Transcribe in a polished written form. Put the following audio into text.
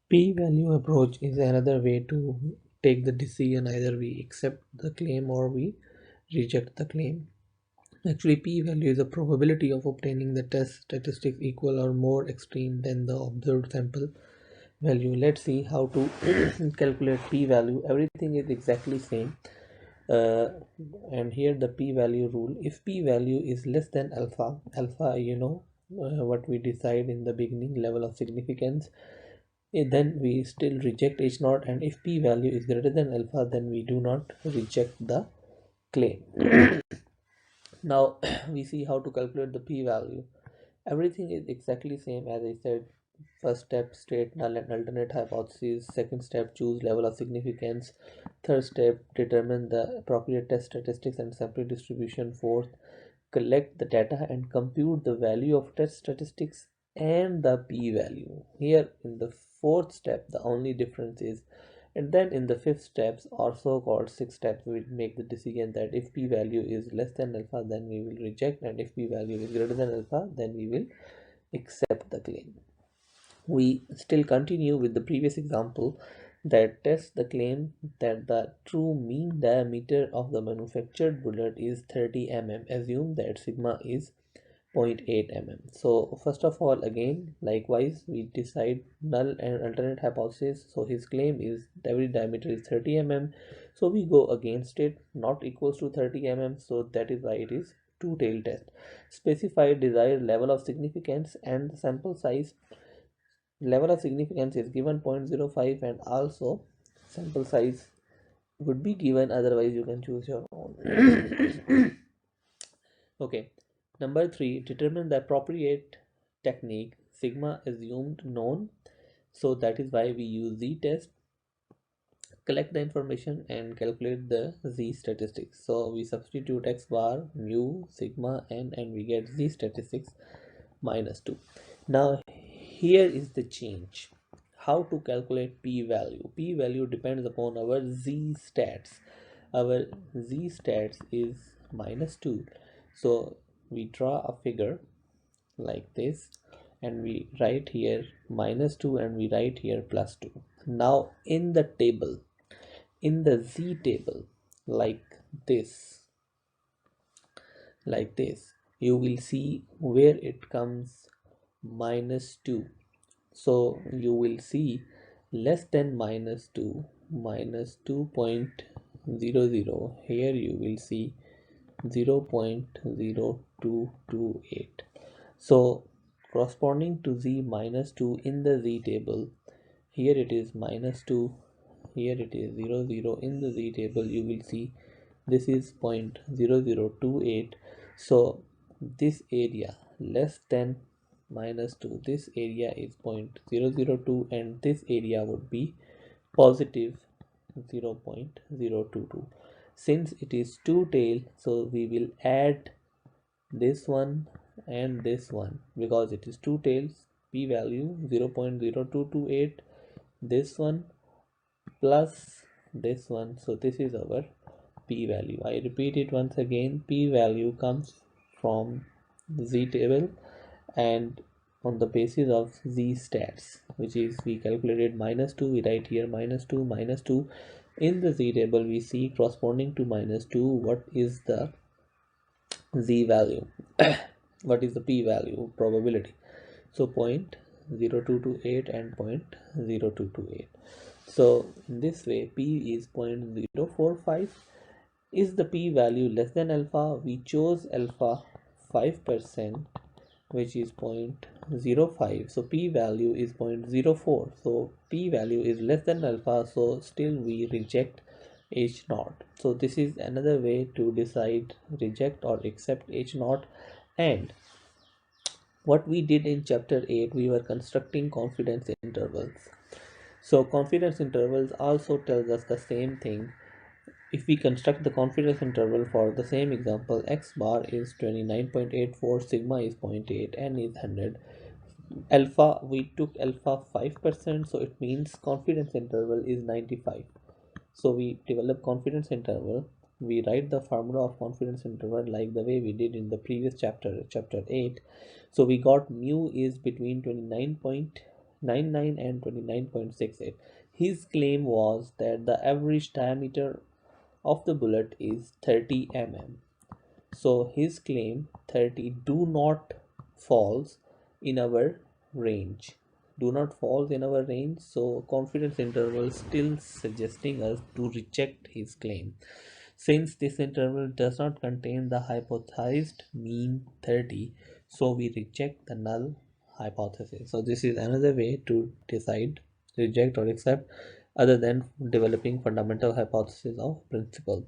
P-value approach is another way to take the decision. Either we accept the claim or we reject the claim. Actually, p-value is a probability of obtaining the test statistics equal or more extreme than the observed sample value. Let's see how to calculate p-value. Everything is exactly same. Uh, and here the p-value rule. If p-value is less than alpha, what we decide in the beginning, level of significance, then we still reject H naught, and if p-value is greater than alpha, then we do not reject the claim. Now we see how to calculate the p-value. Everything is exactly same as I said. First step, state null and alternate hypothesis. Second step, choose level of significance. Third step, determine the appropriate test statistics and sample distribution. Fourth, collect the data and compute the value of test statistics and the p-value. Here in the fourth step, the only difference is, and then in the fifth steps, or so called six steps, we make the decision that if p-value is less than alpha, then we will reject, and if p-value is greater than alpha, then we will accept the claim. We still continue with the previous example that tests the claim that the true mean diameter of the manufactured bullet is 30 mm. Assume that sigma is 0.8 mm. So first of all, again likewise, we decide null and alternate hypothesis. So his claim is every diameter is 30 mm, so we go against it, not equals to 30 mm, so that is why it is two-tailed test. Specify desired level of significance and the sample size. Level of significance is given 0.05, and also sample size would be given, otherwise you can choose your own. Okay, number 3, determine the appropriate technique. Sigma assumed known, so that is why we use z-test. Collect the information and calculate the z statistics. So we substitute x bar, mu, sigma, n, and we get z statistics -2. Now here is the change. How to calculate p-value? P-value depends upon our z-stats. Our z-stats is -2. So we draw a figure like this, and we write here -2 and we write here +2. Now in the table, in the z table, like this, you will see where it comes -2. So you will see less than -2, -2.00. Here you will see 0.0228. So corresponding to z -2 in the z table, here it is -2, here it is 00. In the z table you will see this is 0.0028. So this area less than -2, this area is 0.002, and this area would be positive 0.022. Since it is two tail, so we will add this one and this one, because it is two tails. P value 0.0228, this one plus this one, so this is our p value. I repeat it once again, p value comes from z table, and on the basis of z stats, which is we calculated -2, we write here -2 -2. In the z table we see corresponding to -2 what is the z value, what is the p value probability. So 0.0228 and 0.0228. So in this way p is 0.045. Is the p value less than alpha? We chose alpha 5%, which is 0.05. So p value is 0.04. So p value is less than alpha, so still we reject H naught. So this is another way to decide reject or accept H naught. And what we did in chapter 8, we were constructing confidence intervals. So confidence intervals also tells us the same thing. If we construct the confidence interval for the same example, x bar is 29.84, sigma is 0.8, n is 100. Alpha, we took alpha 5%, so it means confidence interval is 95. So we develop confidence interval. We write the formula of confidence interval like the way we did in the previous chapter, chapter 8. So we got mu is between 29.84 99 and 29.68. His claim was that the average diameter of the bullet is 30 mm. So his claim 30 do not falls in our range. Do not falls in our range. So confidence interval still suggesting us to reject his claim. Since this interval does not contain the hypothesized mean 30, so we reject the null hypothesis. So this is another way to decide, reject or accept other than developing fundamental hypothesis of principle.